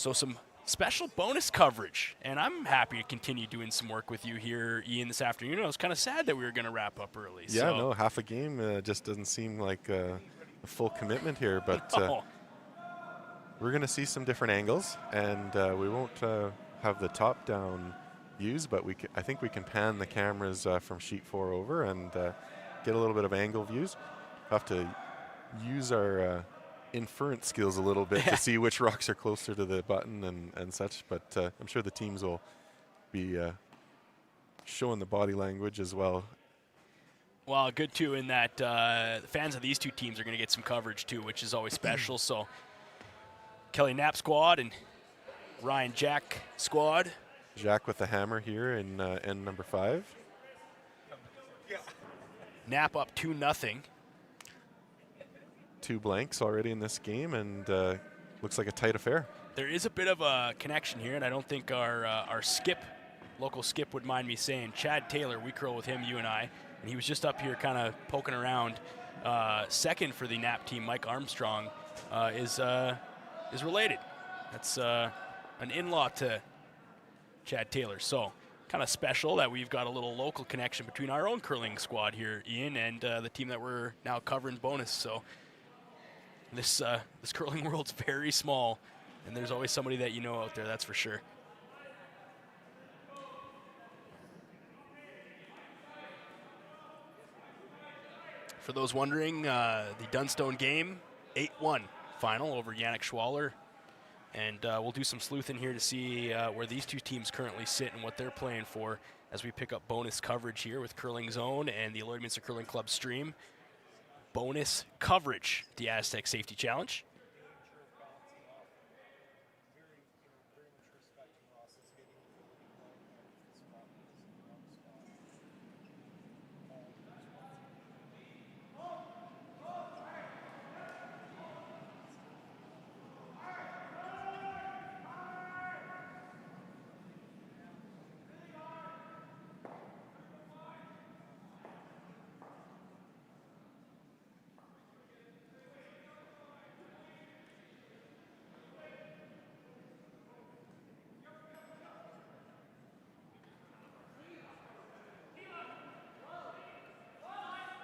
So some special bonus coverage, and I'm happy to continue doing some work with you here, Ian, this afternoon. I was kind of sad that we were going to wrap up early. Yeah, no, half a game just doesn't seem like a full commitment here, but we're going to see some different angles, and we won't have the top-down views, but I think we can pan the cameras from sheet 4 over and get a little bit of angle views. Have to use our inference skills a little bit to see which rocks are closer to the button and such, but I'm sure the teams will be showing the body language as well. Well, good too in that the fans of these two teams are going to get some coverage too, which is always special. So Kelly Knapp squad and Ryan Jacques squad. Jacques with the hammer here in end number 5. Knapp up 2-0. 2 blanks already in this game, and looks like a tight affair. There is a bit of a connection here, and I don't think our skip, local skip, would mind me saying. Chad Taylor, we curl with him, you and I, and he was just up here kind of poking around. Second for the Knapp team, Mike Armstrong, is related. That's an in-law to Chad Taylor. So kind of special that we've got a little local connection between our own curling squad here, Ian, and the team that we're now covering bonus. So this curling world's very small, and there's always somebody that you know out there, that's for sure. For those wondering, the Dunstone game, 8-1 final over Yannick Schwaller. And we'll do some sleuthing here to see where these two teams currently sit and what they're playing for as we pick up bonus coverage here with Curling Zone and the Lloydminster Curling Club stream. Bonus coverage, the Astec Safety Challenge.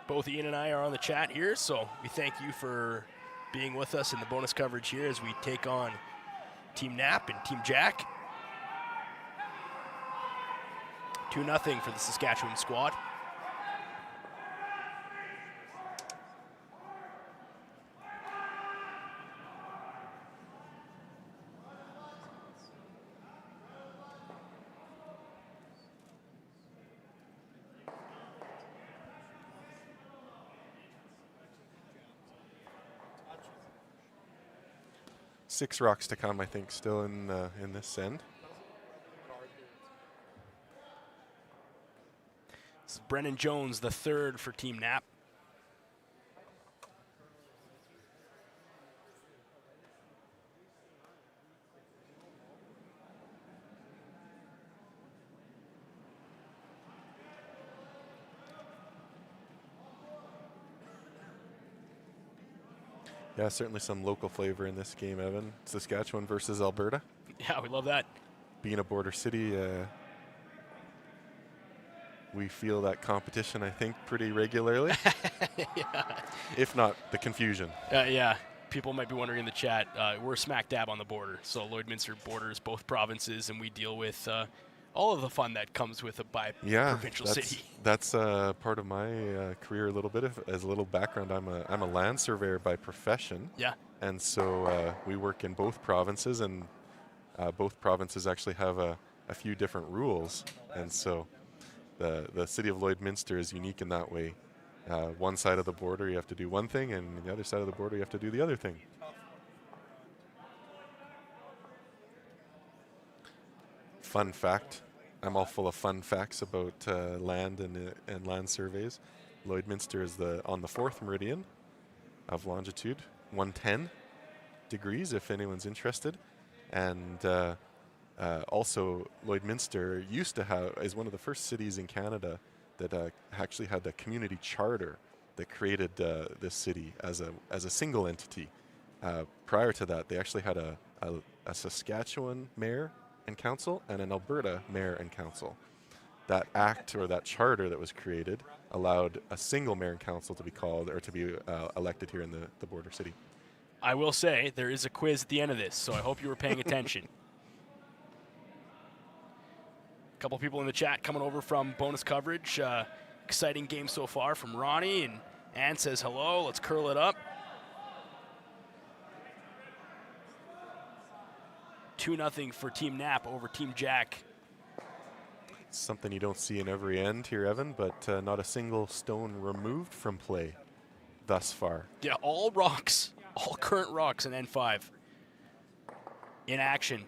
Both Ian and I are on the chat here, so we thank you for being with us in the bonus coverage here as we take on Team Knapp and Team Jacques. 2-0 for the Saskatchewan squad. Six rocks to come, I think, still in this end. This is Brennan Jones, the third for Team Knapp. Yeah, certainly some local flavor in this game, Evan. Saskatchewan versus Alberta. Yeah, we love that. Being a border city, we feel that competition, I think, pretty regularly. Yeah. If not the confusion. Yeah. People might be wondering in the chat, we're smack dab on the border. So Lloydminster borders both provinces, and we deal with all of the fun that comes with a bi-provincial city. That's part of my career a little bit. As a little background, I'm a land surveyor by profession. Yeah. And so we work in both provinces, and both provinces actually have a few different rules. And so the city of Lloydminster is unique in that way. One side of the border you have to do one thing, and the other side of the border you have to do the other thing. Fun fact. I'm all full of fun facts about land and land surveys. Lloydminster is on the 4th meridian of longitude, 110 degrees, if anyone's interested. And also, Lloydminster is one of the first cities in Canada that actually had a community charter that created this city as a single entity. Prior to that, they actually had a Saskatchewan mayor and council and an Alberta mayor and council. That act or that charter that was created allowed a single mayor and council to be called or to be elected here in the border city. I will say there is a quiz at the end of this, so I hope you were paying attention. A couple people in the chat coming over from bonus coverage. Exciting game so far from Ronnie, and Ann says hello. Let's curl it up. 2-0 for Team Knapp over Team Jack. Something you don't see in every end here, Evan, but not a single stone removed from play thus far. Yeah, all rocks, all current rocks in N5 in action.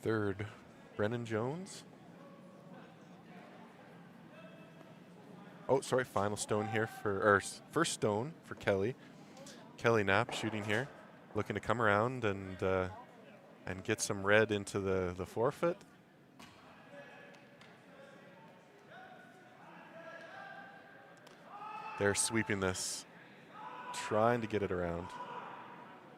Third, Brennan Jones. Oh, sorry, final stone here or first stone for Kelly. Kelly Knapp shooting here, looking to come around and get some red into the forefoot. They're sweeping this, trying to get it around.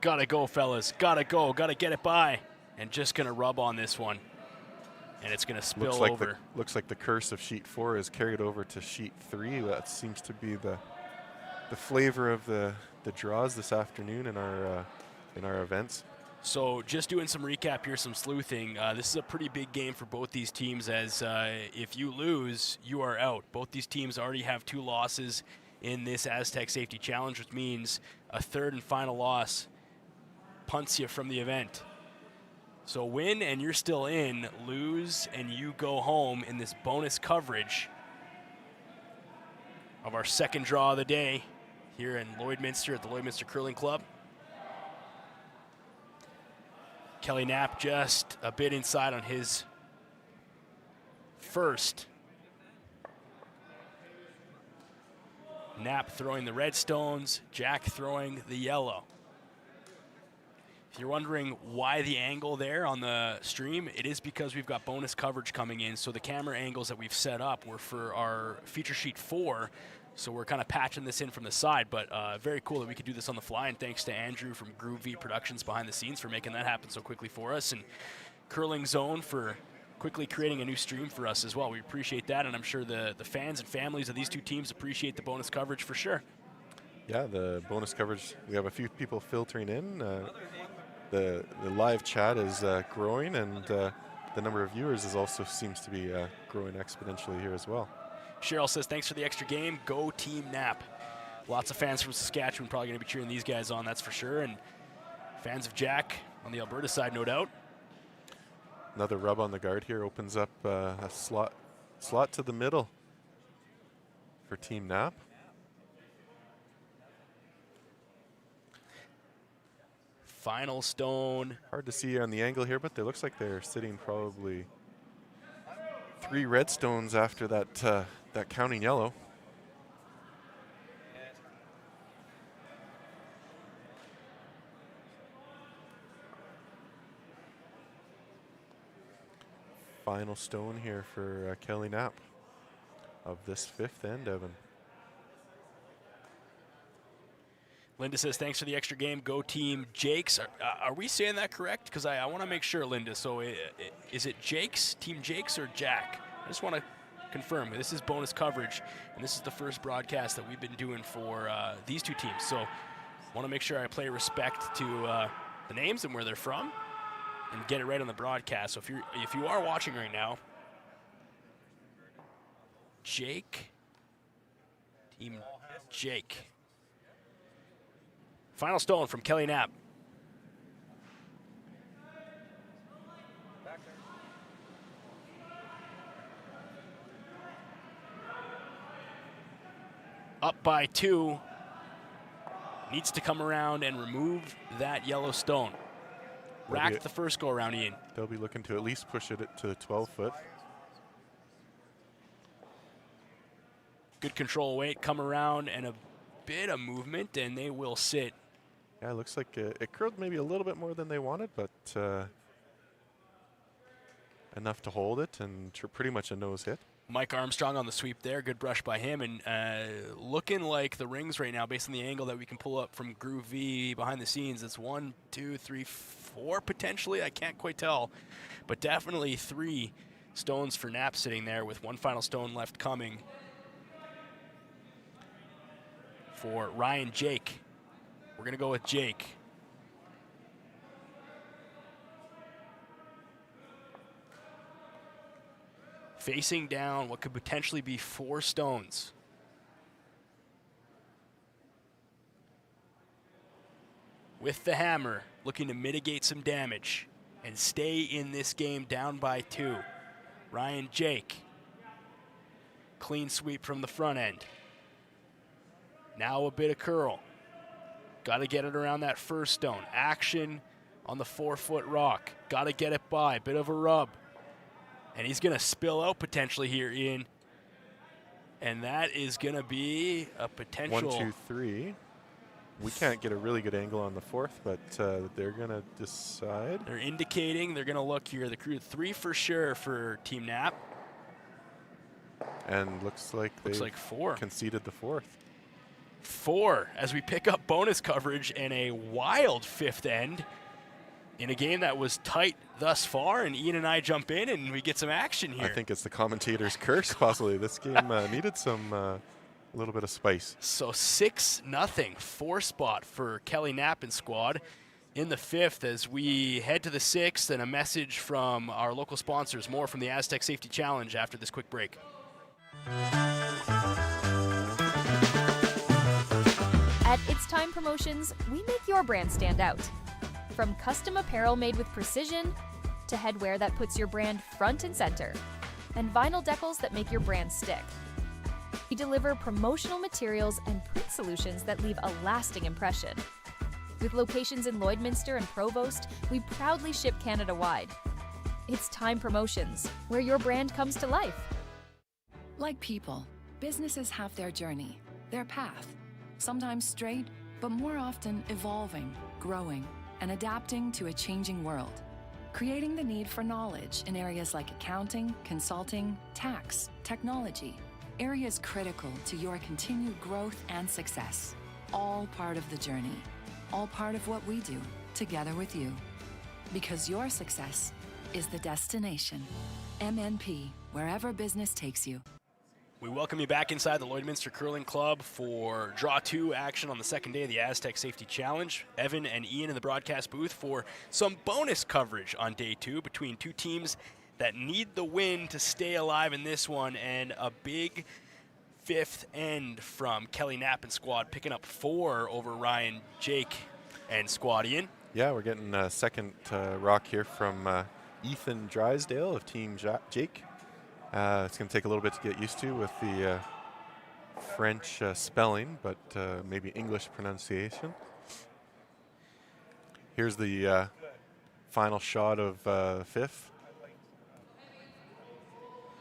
Gotta go, fellas. Gotta go. Gotta get it by. And just going to rub on this one. And it's going to spill over. Looks like the curse of sheet 4 is carried over to sheet 3. That seems to be the flavor of the draws this afternoon in our events. So just doing some recap here, some sleuthing. This is a pretty big game for both these teams, as if you lose, you are out. Both these teams already have 2 losses in this Astec Safety Challenge, which means a third and final loss punts you from the event. So win and you're still in, lose and you go home in this bonus coverage of our second draw of the day here in Lloydminster at the Lloydminster Curling Club. Kelly Knapp just a bit inside on his first. Knapp throwing the red stones, Jack throwing the yellow. If you're wondering why the angle there on the stream, it is because we've got bonus coverage coming in. So the camera angles that we've set up were for our feature sheet 4. So we're kind of patching this in from the side, but very cool that we could do this on the fly. And thanks to Andrew from Groove V Productions behind the scenes for making that happen so quickly for us. And Curling Zone for quickly creating a new stream for us as well. We appreciate that, and I'm sure the fans and families of these two teams appreciate the bonus coverage for sure. Yeah, the bonus coverage, we have a few people filtering in. The live chat is growing, and the number of viewers is also seems to be growing exponentially here as well. Cheryl says, thanks for the extra game. Go Team Knapp. Lots of fans from Saskatchewan probably going to be cheering these guys on, that's for sure. And fans of Jack on the Alberta side, no doubt. Another rub on the guard here opens up a slot to the middle for Team Knapp. Final stone. Hard to see on the angle here, but it looks like they're sitting probably 3 red stones after that that counting yellow. Final stone here for Kelly Knapp of this 5th end, Evan. Linda says, thanks for the extra game. Go Team Jacques. Are we saying that correct? Because I want to make sure, Linda. So is it Jacques, Team Jacques, or Jack? I just want to confirm. This is bonus coverage, and this is the first broadcast that we've been doing for these two teams. So want to make sure I pay respect to the names and where they're from and get it right on the broadcast. So if you are watching right now, Jake, Team Jake. Final stone from Kelly Knapp. Up by 2. Needs to come around and remove that yellow stone. Racked the first go around, Ian. They'll be looking to at least push it to 12 foot. Good control weight, come around, and a bit of movement, and they will sit. Yeah, it looks like it curled maybe a little bit more than they wanted, but enough to hold it, and pretty much a nose hit. Mike Armstrong on the sweep there. Good brush by him. And looking like the rings right now, based on the angle that we can pull up from Groove V behind the scenes, it's 1, 2, 3, 4 potentially. I can't quite tell. But definitely 3 stones for Knapp sitting there with one final stone left coming for Ryan Jake. We're going to go with Jake. Facing down what could potentially be 4 stones. With the hammer, looking to mitigate some damage and stay in this game down by 2. Ryan Jake. Clean sweep from the front end. Now a bit of curl. Got to get it around that first stone. Action on the 4-foot rock. Got to get it by. Bit of a rub. And he's going to spill out potentially here, Ian. And that is going to be a potential. 1, 2, 3. We can't get a really good angle on the 4th, but they're going to decide. They're indicating they're going to look here. The crew 3 for sure for Team Knapp. And looks like they 4. Conceded the 4th. 4 as we pick up bonus coverage and a wild 5th end in a game that was tight thus far, and Ian and I jump in and we get some action here. I think it's the commentator's curse, possibly. This game needed some a little bit of spice. So 6-0, 4 spot for Kelly Knapp and squad in the 5th as we head to the 6th, and a message from our local sponsors. More from the Astec Safety Challenge after this quick break. At It's Time Promotions, we make your brand stand out. From custom apparel made with precision, to headwear that puts your brand front and center, and vinyl decals that make your brand stick. We deliver promotional materials and print solutions that leave a lasting impression. With locations in Lloydminster and Provost, we proudly ship Canada-wide. It's Time Promotions, where your brand comes to life. Like people, businesses have their journey, their path. Sometimes straight, but more often evolving, growing, and adapting to a changing world. Creating the need for knowledge in areas like accounting, consulting, tax, technology, areas critical to your continued growth and success. All part of the journey, all part of what we do together with you. Because your success is the destination. MNP, wherever business takes you. We welcome you back inside the Lloydminster Curling Club for Draw 2 action on the second day of the Astec Safety Challenge. Evan and Ian in the broadcast booth for some bonus coverage on day 2 between 2 teams that need the win to stay alive in this one, and a big 5th end from Kelly Knapp and squad, picking up 4 over Ryan Jake and squad. Ian? Yeah, we're getting a second rock here from Ethan Drysdale of Team Jake. It's going to take a little bit to get used to with the French spelling, but maybe English pronunciation. Here's the final shot of 5th.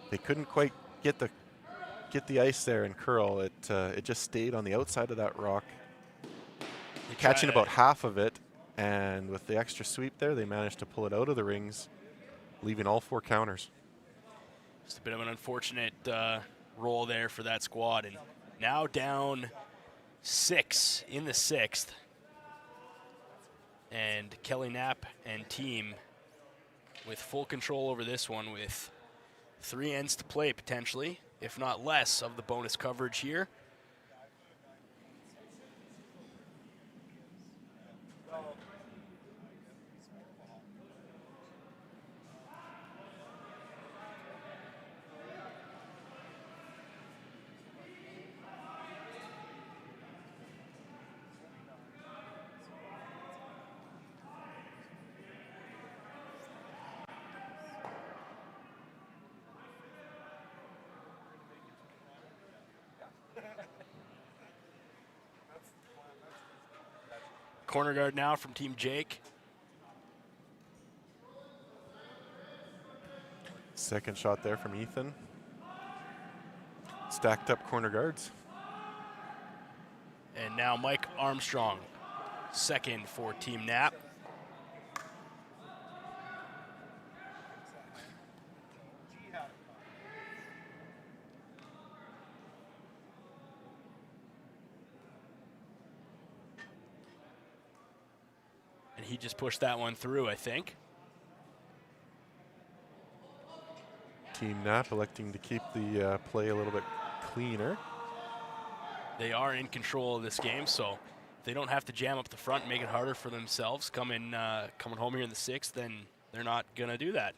They couldn't quite get the ice there and curl. It just stayed on the outside of that rock, catching about half of it, and with the extra sweep there, they managed to pull it out of the rings, leaving all 4 counters. Just a bit of an unfortunate roll there for that squad. And now down 6 in the 6th. And Kelly Knapp and team with full control over this one, with 3 ends to play potentially, if not less, of the bonus coverage here. Corner guard now from Team Jake. Second shot there from Ethan. Stacked up corner guards. And now Mike Armstrong, second for Team Knapp. And he just pushed that one through, I think. Team Knapp electing to keep the play a little bit cleaner. They are in control of this game, so if they don't have to jam up the front and make it harder for themselves coming home here in the sixth, then they're not going to do that.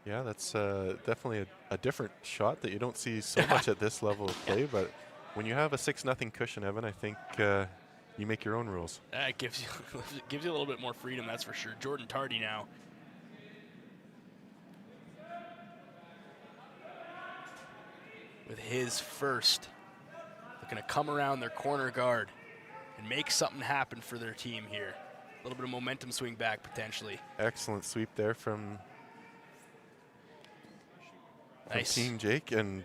Yeah, that's definitely a different shot that you don't see so much at this level of play. But when you have a 6-0 cushion, Evan, I think you make your own rules. It gives you a little bit more freedom, that's for sure. Jordan Tardy now. With his first, looking to come around their corner guard and make something happen for their team here. A little bit of momentum swing back potentially. Excellent sweep there from Nice. Team Jake, and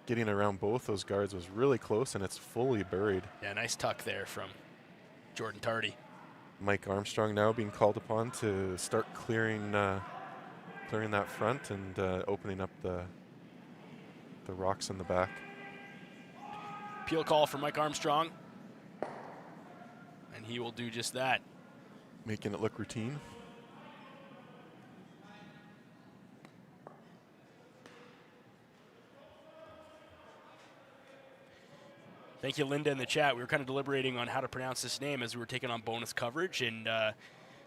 getting around both those guards was really close, and it's fully buried. Yeah, nice tuck there from Jordan Tardy. Mike Armstrong now being called upon to start clearing that front and opening up the rocks in the back. Peel call for Mike Armstrong. And he will do just that. Making it look routine. Thank you, Linda, in the chat. We were kind of deliberating on how to pronounce this name as we were taking on bonus coverage. And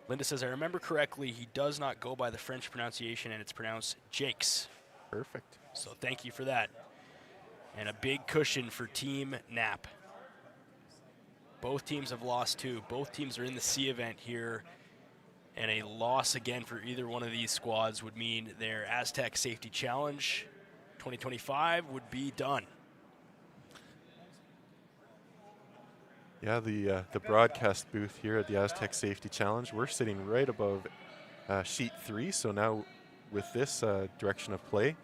Linda says, I remember correctly, he does not go by the French pronunciation, and it's pronounced Jacques. Perfect. So thank you for that. And a big cushion for Team Knapp. Both teams have lost two. Both teams are in the C event here. And a loss again for either one of these squads would mean their Astec Safety Challenge 2025 would be done. Yeah, the broadcast booth here at the Astec Safety Challenge, we're sitting right above sheet 3. So now with this direction of play,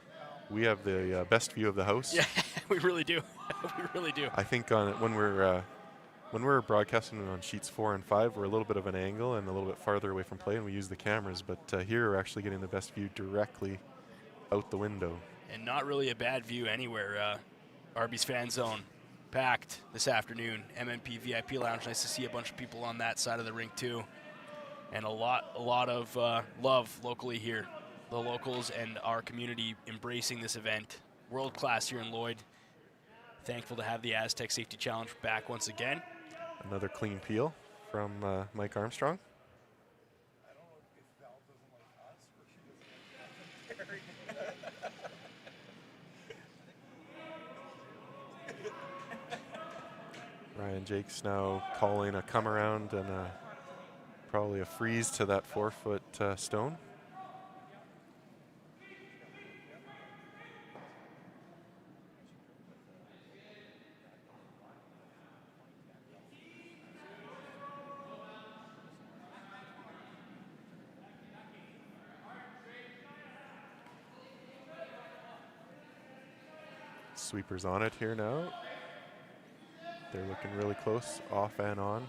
we have the best view of the house. Yeah, we really do. We really do. I think when we're broadcasting on sheets 4 and 5, we're a little bit of an angle and a little bit farther away from play, and we use the cameras. But here we're actually getting the best view directly out the window. And not really a bad view anywhere. Arby's Fan Zone packed this afternoon. MMP VIP Lounge. Nice to see a bunch of people on that side of the rink too, and a lot of love locally here. The locals and our community embracing this event. World class here in Lloyd. Thankful to have the Astec Safety Challenge back once again. Another clean peel from Mike Armstrong. Ryan Jakes now calling a come around and probably a freeze to that 4-foot stone. Sweepers on it here now. They're looking really close, off and on.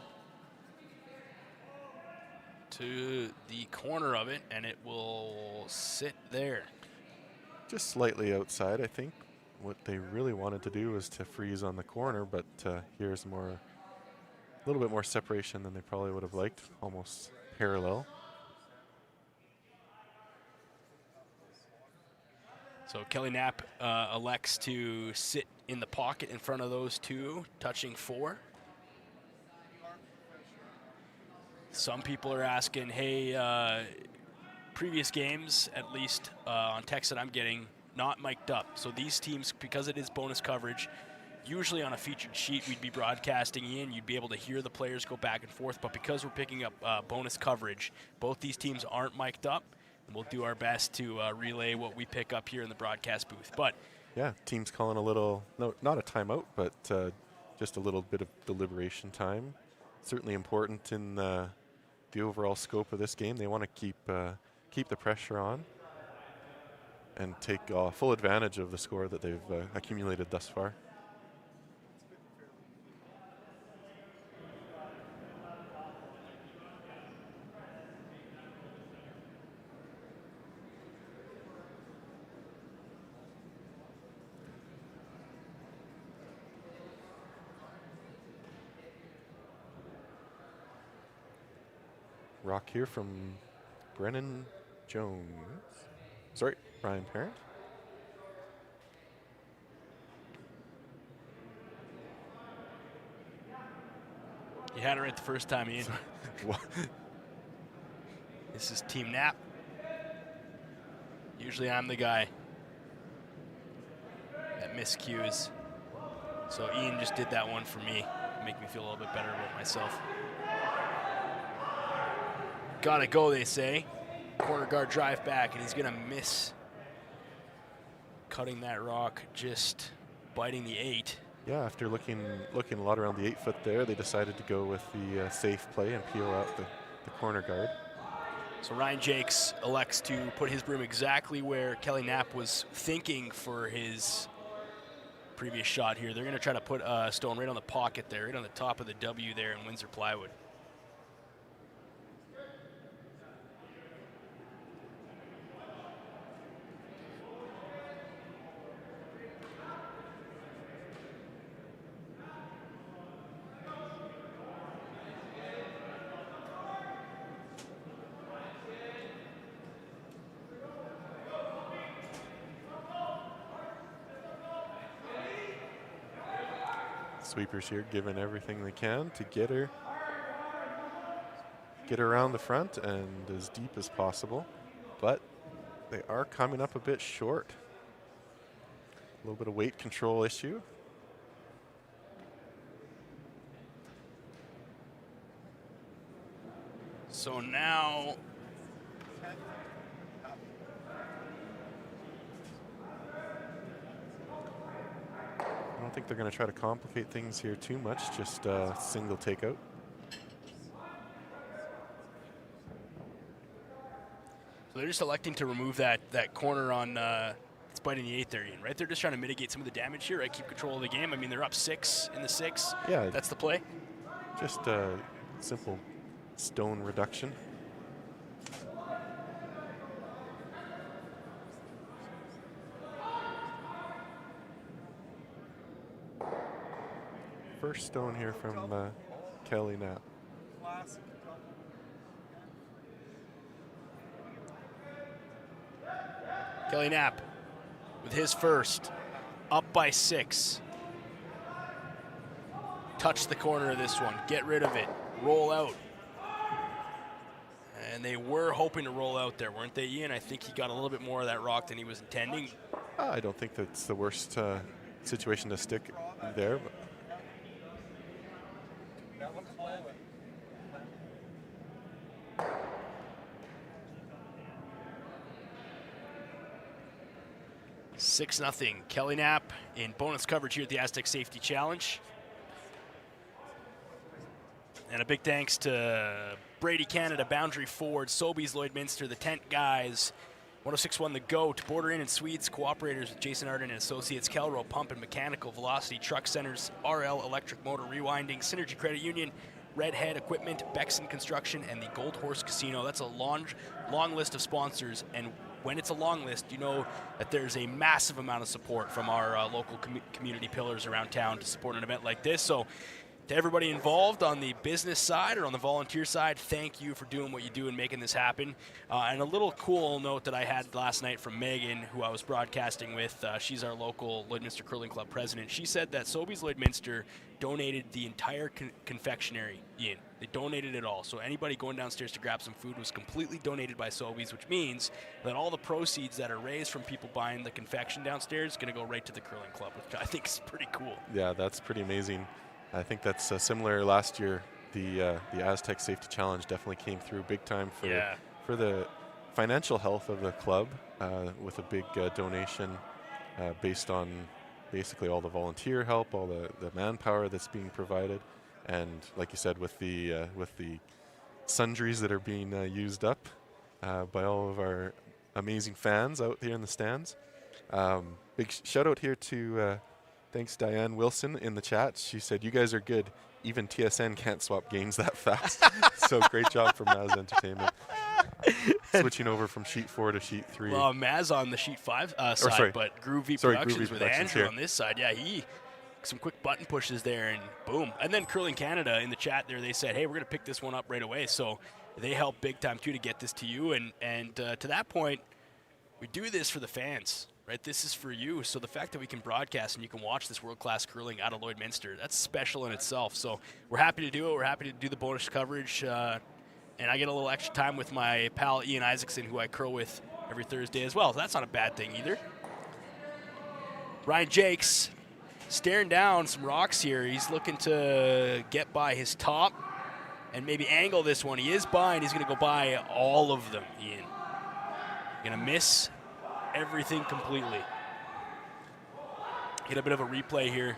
To the corner of it, and it will sit there. Just slightly outside, I think. What they really wanted to do was to freeze on the corner, but here's a little bit more separation than they probably would have liked, almost parallel. So Kelly Knapp elects to sit in the pocket in front of those two, touching 4. Some people are asking, hey, previous games, at least on text that I'm getting, not mic'd up. So these teams, because it is bonus coverage, usually on a featured sheet we'd be broadcasting in, you'd be able to hear the players go back and forth, but because we're picking up bonus coverage, both these teams aren't mic'd up. And we'll do our best to relay what we pick up here in the broadcast booth. But yeah, team's calling a little, no, not a timeout, but just a little bit of deliberation time. Certainly important in the overall scope of this game. They want to keep the pressure on and take full advantage of the score that they've accumulated thus far. rock here from Brennan Jones. Sorry, Brian Parent. You had it right the first time, Ian. This is Team Knapp. Usually I'm the guy that miscues. So Ian just did that one for me. Make me feel a little bit better about myself. Gotta go, they say. Corner guard drive back, and he's gonna miss cutting that rock, just biting the 8. Yeah, after looking a lot around the 8 foot there, they decided to go with the safe play and peel out the corner guard. So Ryan Jacques elects to put his broom exactly where Kelly Knapp was thinking for his previous shot here. They're going to try to put a stone right on the pocket there, right on the top of the W there in Windsor plywood. Sweepers here giving everything they can to get her around the front and as deep as possible, but they are coming up a bit short. A little bit of weight control issue. So now I don't think they're going to try to complicate things here too much, just a single takeout. So they're just electing to remove that corner on it's biting the 8 there, Ian, right? They're just trying to mitigate some of the damage here, right? Keep control of the game. I mean, they're up 6 in the 6. Yeah. That's the play. Just a simple stone reduction. First stone here from Kelly Knapp. Kelly Knapp with his first, up by 6. Touch the corner of this one, get rid of it, roll out. And they were hoping to roll out there, weren't they, Ian? I think he got a little bit more of that rock than he was intending. I don't think that's the worst situation to stick there. But Six 0 Kelly Knapp in bonus coverage here at the Astec Safety Challenge. And a big thanks to Brady Canada, Boundary Ford, Sobeys Lloydminster, the Tent Guys, 1061 The Goat, Border Inn and Suites, cooperators with Jason Arden and Associates, Kelro Pump and Mechanical, Velocity Truck Centers, RL Electric Motor Rewinding, Synergy Credit Union, Redhead Equipment, Bexon Construction, and the Gold Horse Casino. That's a long list of sponsors, and when it's a long list, you know that there's a massive amount of support from our local community pillars around town to support an event like this. So to everybody involved on the business side or on the volunteer side, thank you for doing what you do and making this happen. And a little cool note that I had last night from Megan, who I was broadcasting with. She's our local Lloydminster Curling Club president. She said that Sobeys Lloydminster donated the entire confectionery, Ian. They donated it all. So anybody going downstairs to grab some food was completely donated by Sobeys, which means that all the proceeds that are raised from people buying the confection downstairs is going to go right to the curling club, which I think is pretty cool. Yeah, that's pretty amazing. I think that's similar last year. The Astec Safety Challenge definitely came through big time for the financial health of the club with a big donation based on basically all the volunteer help, all the manpower that's being provided, and like you said, with the sundries that are being used up by all of our amazing fans out here in the stands. Big shout out here to thanks Diane Wilson in the chat. She said, "You guys are good. Even TSN can't swap games that fast." So great job from Maz Entertainment. Switching over from sheet 4 to sheet 3. Well, Maz on the sheet 5 side, but Groovy Productions with Andrew here on this side. Yeah, he some quick button pushes there, and boom. And then Curling Canada in the chat there, they said, hey, we're going to pick this one up right away. So they helped big time, too, to get this to you. And to that point, we do this for the fans, right? This is for you. So the fact that we can broadcast and you can watch this world-class curling out of Lloydminster, that's special in itself. So we're happy to do it. We're happy to do the bonus coverage. And I get a little extra time with my pal Ian Isaacson, who I curl with every Thursday as well. So that's not a bad thing either. Ryan Jacques staring down some rocks here. He's looking to get by his top and maybe angle this one. He is by, and he's going to go by all of them, Ian. Going to miss everything completely. Get a bit of a replay here.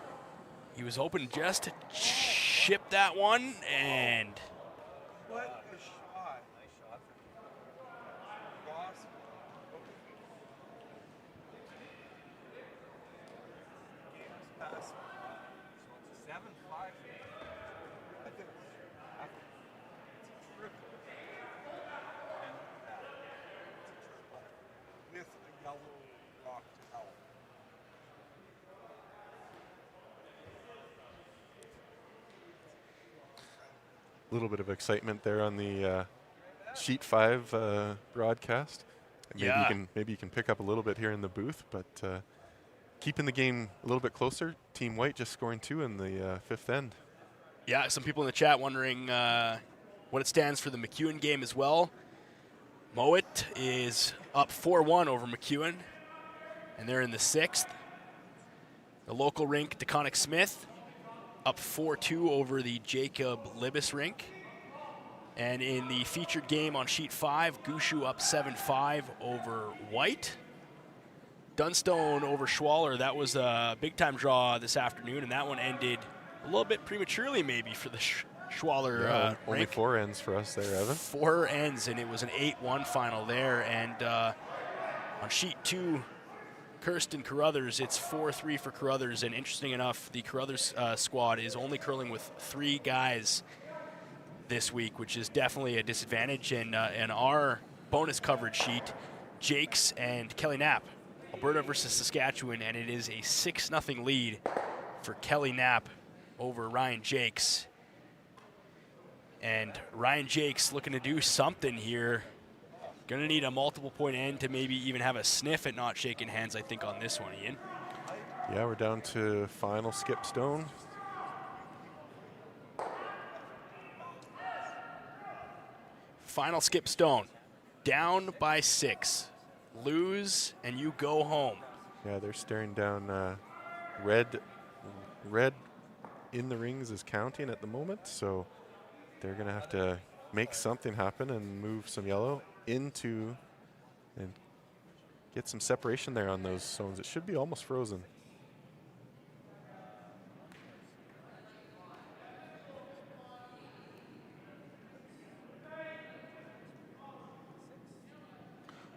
He was hoping just to chip that one, and What a shot. Nice shot. Ross. Game is past. So it's 7-5. I think it's a triple. And that. It's a triple. With a yellow rock to help. A little bit of excitement there on the Sheet 5 broadcast. Yeah. Maybe you can pick up a little bit here in the booth, but keeping the game a little bit closer. Team White just scoring 2 in the fifth end. yeah, some people in the chat wondering what it stands for the McEwen game as well. Mowat is up 4-1 over McEwen, and they're in the 6th. The local rink, DeConnick Smith, up 4-2 over the Jacob Libis rink. And in the featured game on Sheet 5, Gushu up 7-5 over White. Dunstone over Schwaller, that was a big-time draw this afternoon, and that one ended a little bit prematurely maybe for the Schwaller Only rink. 4 ends for us there, Evan. 4 ends, and it was an 8-1 final there. And on Sheet 2, Kirsten Carruthers, it's 4-3 for Carruthers. And interesting enough, the Carruthers squad is only curling with 3 guys this week, which is definitely a disadvantage. And in our bonus coverage sheet, Jacques and Kelly Knapp, Alberta versus Saskatchewan, and it is a 6-0 lead for Kelly Knapp over Ryan Jacques. And Ryan Jacques looking to do something here. Going to need a multiple point end to maybe even have a sniff at not shaking hands, I think, on this one, Ian. Yeah, we're down to final skip stone. Final skip stone. Down by 6. Lose, and you go home. Yeah, they're staring down red in the rings is counting at the moment, so they're going to have to make something happen and move some yellow into and get some separation there on those zones. It should be almost frozen.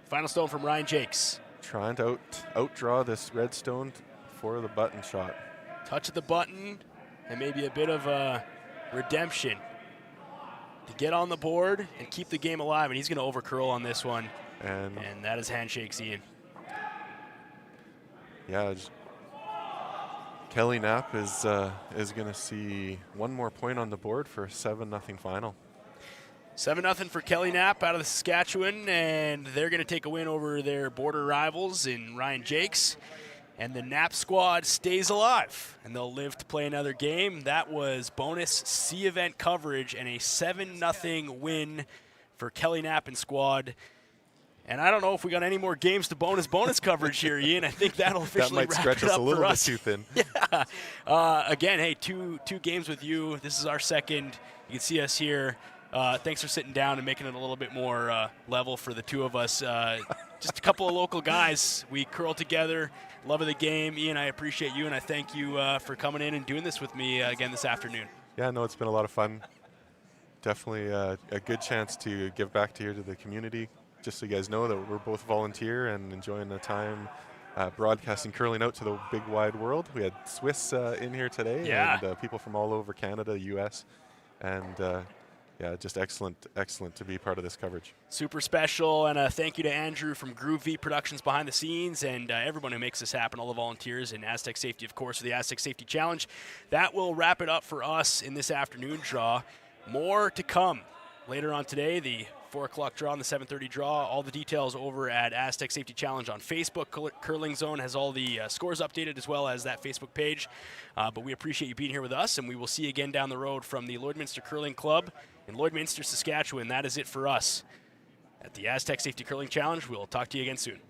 Final stone from Ryan Jacques. Trying to outdraw this red stone for the button shot. Touch of the button, and maybe a bit of a redemption to get on the board and keep the game alive. And he's going to overcurl on this one. And that is handshakes, Ian. yeah, Kelly Knapp is going to see one more point on the board for a 7-0 final. 7-0 for Kelly Knapp out of the Saskatchewan, and they're going to take a win over their border rivals in Ryan Jacques. And the Knapp squad stays alive, and they'll live to play another game. That was bonus C event coverage and a 7-0 win for Kelly Knapp and squad. And I don't know if we got any more games to bonus coverage here, Ian. I think that'll officially That might wrap stretch it us up a little for bit us. too thin. Yeah. Again, hey, two games with you. This is our second. You can see us here. Thanks for sitting down and making it a little bit more level for the two of us. Just a couple of local guys. We curl together. Love of the game. Ian, I appreciate you, and I thank you for coming in and doing this with me again this afternoon. Yeah, no, it's been a lot of fun. Definitely a good chance to give back to the community. Just so you guys know that we're both volunteer and enjoying the time broadcasting curling out to the big wide world. We had Swiss in here today, Yeah. and people from all over Canada, U.S., and yeah, just excellent to be part of this coverage. Super special, and a thank you to Andrew from Groove V Productions behind the scenes, and everyone who makes this happen, all the volunteers, and Astec Safety, of course, for the Astec Safety Challenge. That will wrap it up for us in this afternoon draw. More to come later on today, the 4 o'clock draw and the 7:30 draw. All the details over at Astec Safety Challenge on Facebook. Curling Zone has all the scores updated, as well as that Facebook page. But we appreciate you being here with us, and we will see you again down the road from the Lloydminster Curling Club in Lloydminster, Saskatchewan. That is it for us at the Astec Safety Curling Challenge. We'll talk to you again soon.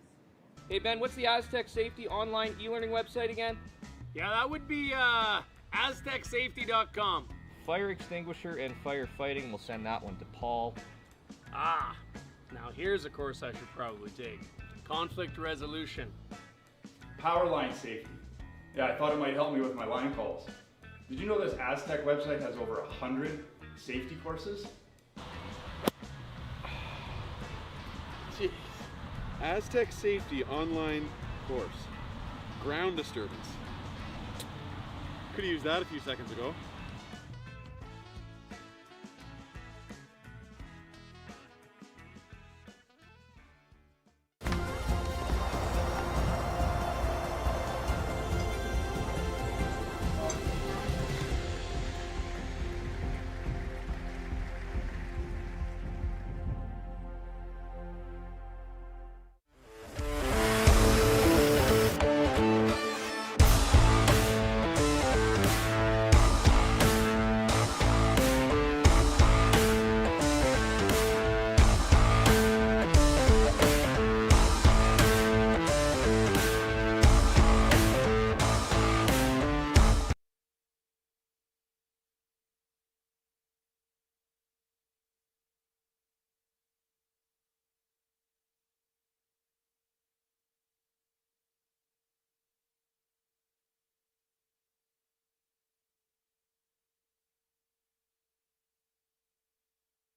Hey Ben, what's the Astec Safety online e-learning website again? Yeah, that would be aztecsafety.com. Fire extinguisher and firefighting, we'll send that one to Paul. Ah, now here's a course I should probably take. Conflict resolution. Power line safety. Yeah, I thought it might help me with my line calls. Did you know this Astec website has over 100 safety courses? Jeez. Astec Safety online course. Ground disturbance. Could have used that a few seconds ago.